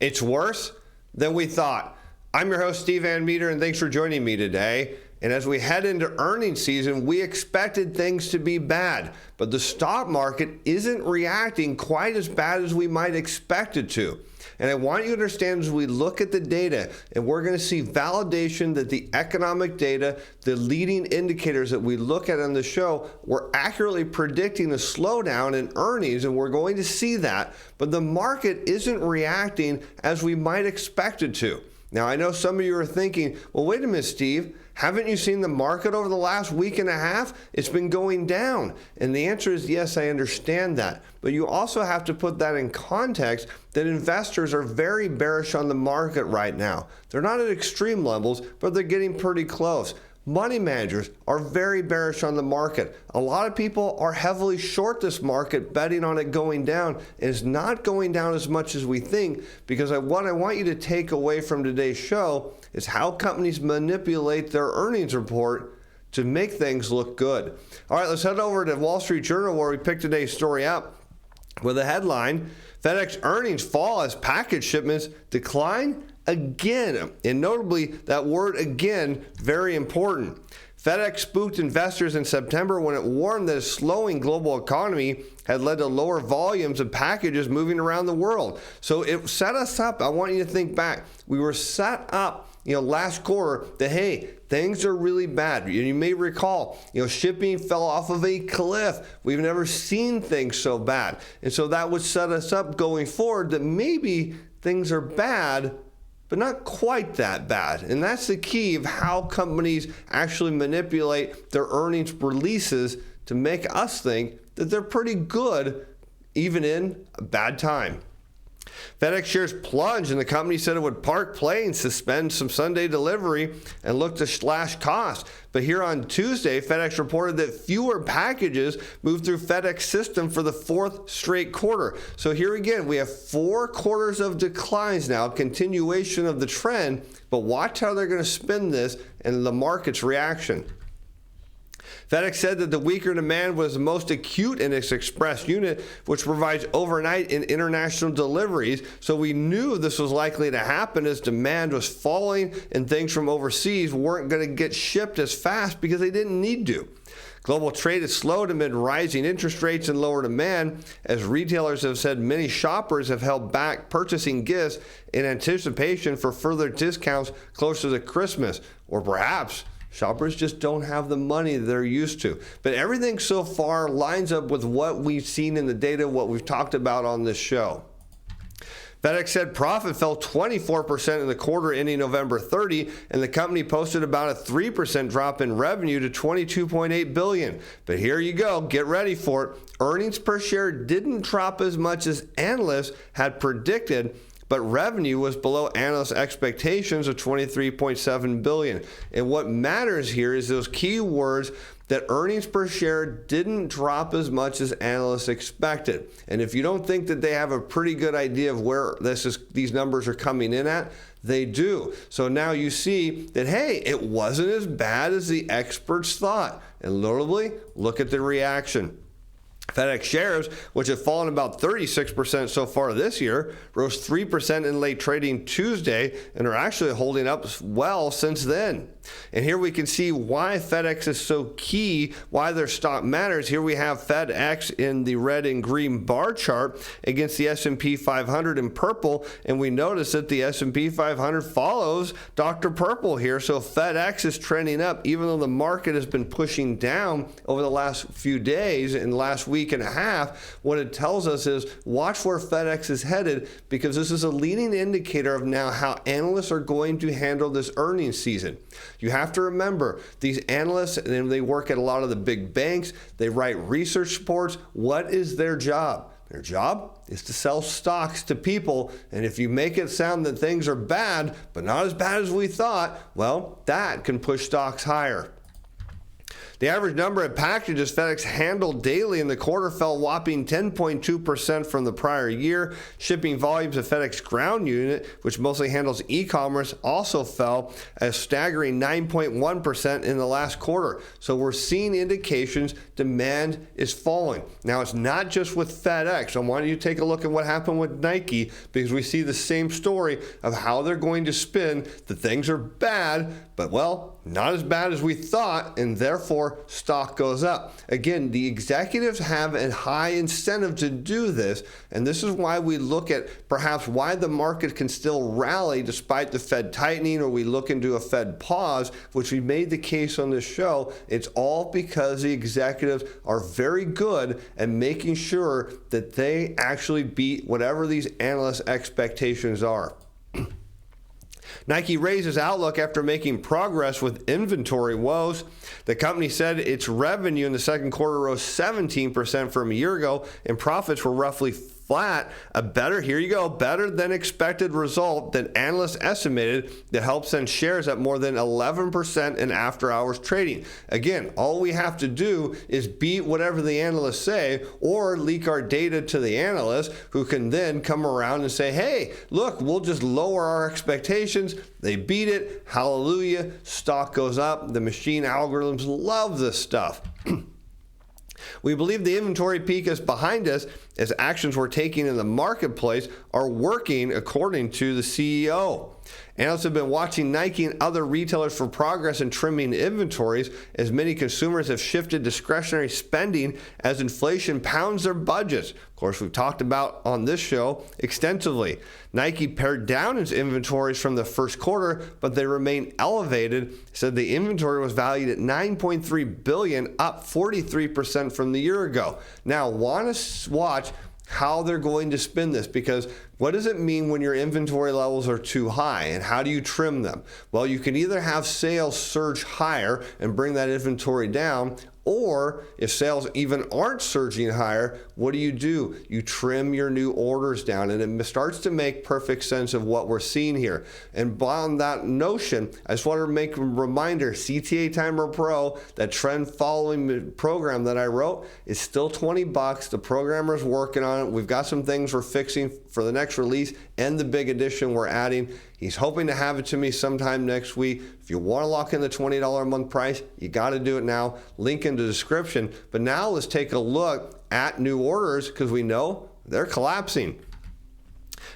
It's worse than we thought. I'm your host, Steve Van Metre, and thanks for joining me today. And as we head into earnings season, we expected things to be bad, but the stock market isn't reacting quite as bad as we might expect it to. And I want you to understand as we look at the data, and we're going to see validation that the economic data, the leading indicators that we look at on the show, we're accurately predicting a slowdown in earnings, and we're going to see that. But the market isn't reacting as we might expect it to. Now, I know some of you are thinking, well, wait a minute, Steve. Haven't you seen the market over the last week and a half? It's been going down. And the answer is yes, I understand that. But you also have to put that in context that investors are very bearish on the market right now. They're not at extreme levels, but they're getting pretty close. Money managers are very bearish on the market. A lot of people are heavily short this market, betting on it going down. And it's not going down as much as we think, because what I want you to take away from today's show is how companies manipulate their earnings report to make things look good. All right, let's head over to Wall Street Journal, where we picked today's story up with a headline: FedEx earnings fall as package shipments decline again. And notably, that word again, very important. FedEx spooked investors in September when it warned that a slowing global economy had led to lower volumes of packages moving around the world. So it set us up. I want you to think back. We were set up last quarter that, hey, things are really bad. You may recall, shipping fell off of a cliff. We've never seen things so bad. And so that would set us up going forward that maybe things are bad, but not quite that bad. And that's the key of how companies actually manipulate their earnings releases to make us think that they're pretty good, even in a bad time. FedEx shares plunged, and the company said it would park planes, suspend some Sunday delivery, and look to slash costs. But here on Tuesday, FedEx reported that fewer packages moved through FedEx system for the fourth straight quarter. So here again, we have 4 quarters of declines now, continuation of the trend, but watch how they're going to spin this and the market's reaction. FedEx said that the weaker demand was the most acute in its express unit, which provides overnight and international deliveries. So we knew this was likely to happen as demand was falling and things from overseas weren't going to get shipped as fast because they didn't need to. Global trade has slowed amid rising interest rates and lower demand. As retailers have said, many shoppers have held back purchasing gifts in anticipation for further discounts closer to Christmas, or perhaps shoppers just don't have the money they're used to. But everything so far lines up with what we've seen in the data, what we've talked about on this show. FedEx said profit fell 24% in the quarter ending November 30, and the company posted about a 3% drop in revenue to $22.8 billion. But here you go, get ready for it. Earnings per share didn't drop as much as analysts had predicted, but revenue was below analyst expectations of $23.7 billion. And what matters here is those key words that earnings per share didn't drop as much as analysts expected. And if you don't think that they have a pretty good idea of where these numbers are coming in at, they do. So now you see that, hey, it wasn't as bad as the experts thought. And notably, look at the reaction. FedEx shares, which have fallen about 36% so far this year, rose 3% in late trading Tuesday and are actually holding up well since then. And here we can see why FedEx is so key, why their stock matters. Here we have FedEx in the red and green bar chart against the S&P 500 in purple, and we notice that the S&P 500 follows Dr. Purple here. So FedEx is trending up, even though the market has been pushing down over the last few days and last week and a half. What it tells us is watch where FedEx is headed, because this is a leading indicator of now how analysts are going to handle this earnings season. You have to remember, these analysts, and they work at a lot of the big banks, they write research reports. What is their job? Their job is to sell stocks to people, and if you make it sound that things are bad, but not as bad as we thought, well, that can push stocks higher. The average number of packages FedEx handled daily in the quarter fell a whopping 10.2% from the prior year. Shipping volumes of FedEx Ground unit, which mostly handles e-commerce, also fell a staggering 9.1% in the last quarter. So we're seeing indications demand is falling. Now, it's not just with FedEx. I want you to take a look at what happened with Nike, because we see the same story of how they're going to spin that things are bad, but well, not as bad as we thought, and therefore stock goes up. Again, the executives have a high incentive to do this, and this is why we look at perhaps why the market can still rally despite the Fed tightening, or we look into a Fed pause, which we made the case on this show. It's all because the executives are very good at making sure that they actually beat whatever these analysts' expectations are. Nike raises outlook after making progress with inventory woes. The company said its revenue in the second quarter rose 17% from a year ago, and profits were roughly flat. Better than expected result that analysts estimated that helped send shares up more than 11% in after-hours trading. Again, all we have to do is beat whatever the analysts say, or leak our data to the analysts, who can then come around and say, hey, look, we'll just lower our expectations. They beat it. Hallelujah. Stock goes up. The machine algorithms love this stuff. We believe the inventory peak is behind us, as actions we're taking in the marketplace are working, according to the CEO. Analysts have been watching Nike and other retailers for progress in trimming inventories, as many consumers have shifted discretionary spending as inflation pounds their budgets. Of course, we've talked about on this show extensively. Nike pared down its inventories from the first quarter, but they remain elevated. Said the inventory was valued at $9.3 billion, up 43% from the year ago. Now, want to watch how they're going to spin this, because what does it mean when your inventory levels are too high, and how do you trim them? Well, you can either have sales surge higher and bring that inventory down, or if sales even aren't surging higher, what do? You trim your new orders down, and it starts to make perfect sense of what we're seeing here. And on that notion, I just want to make a reminder, CTA-Timer Pro, that trend following program that I wrote, is still $20. The programmer's working on it. We've got some things we're fixing for the next release and the big edition we're adding. He's hoping to have it to me sometime next week. If you want to lock in the $20 a month price, you got to do it now. Link in the description. But now let's take a look at new orders, because we know they're collapsing.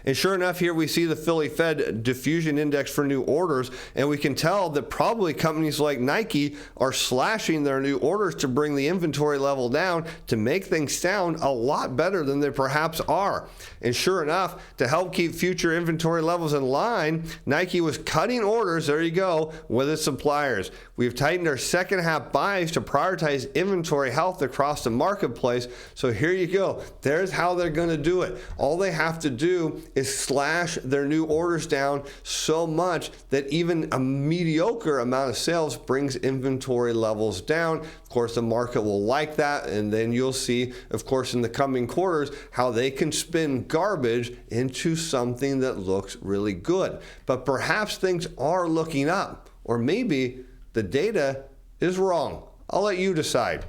And sure enough, here we see the Philly Fed diffusion index for new orders, and we can tell that probably companies like Nike are slashing their new orders to bring the inventory level down to make things sound a lot better than they perhaps are. And sure enough, to help keep future inventory levels in line, Nike was cutting orders, there you go, with its suppliers. We've tightened our second half buys to prioritize inventory health across the marketplace. So here you go. There's how they're going to do it. All they have to do is slash their new orders down so much that even a mediocre amount of sales brings inventory levels down. Of course, the market will like that, and then you'll see, of course, in the coming quarters, how they can spin garbage into something that looks really good. But perhaps things are looking up, or maybe the data is wrong. I'll let you decide.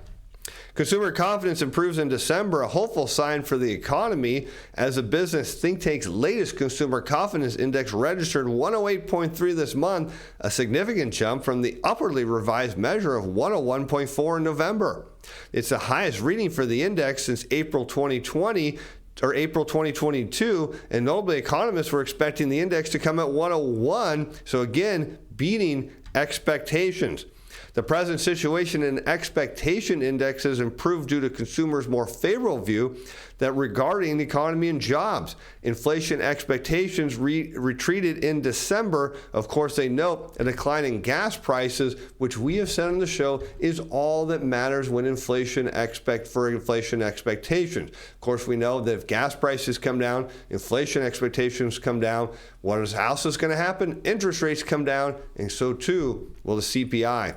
Consumer confidence improves in December, a hopeful sign for the economy, as the business think tank's latest consumer confidence index registered 108.3 this month, a significant jump from the upwardly revised measure of 101.4 in November. It's the highest reading for the index since April 2020 or April 2022, and notably economists were expecting the index to come at 101, so again, beating expectations. The present situation in expectation indexes improved due to consumers' more favorable view that regarding the economy and jobs. Inflation expectations retreated in December. Of course, they note a decline in gas prices, which we have said on the show is all that matters when inflation expectations. Of course, we know that if gas prices come down, inflation expectations come down. What else is going to happen? Interest rates come down, and so too will the CPI.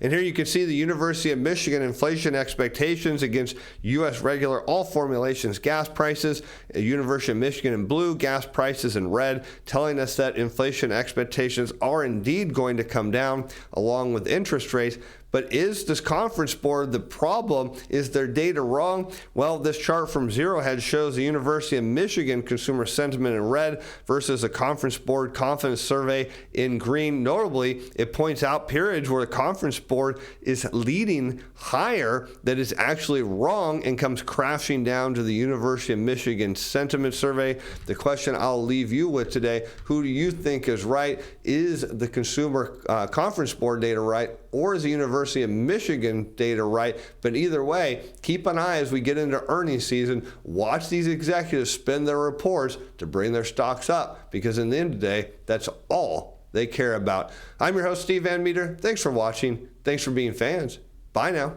And here you can see the University of Michigan inflation expectations against U.S. regular all formulations gas prices, University of Michigan in blue, gas prices in red, telling us that inflation expectations are indeed going to come down along with interest rates. But is this conference board the problem? Is their data wrong? Well, this chart from Zero Hedge shows the University of Michigan consumer sentiment in red versus a conference board confidence survey in green. Notably, it points out periods where the conference board is leading higher that is actually wrong and comes crashing down to the University of Michigan sentiment survey. The question I'll leave you with today, who do you think is right? Is the consumer conference board data right, or is the University of Michigan data right? But either way, keep an eye as we get into earnings season. Watch these executives spend their reports to bring their stocks up, because in the end of the day, that's all they care about. I'm your host, Steve Van Metre. Thanks for watching. Thanks for being fans. Bye now.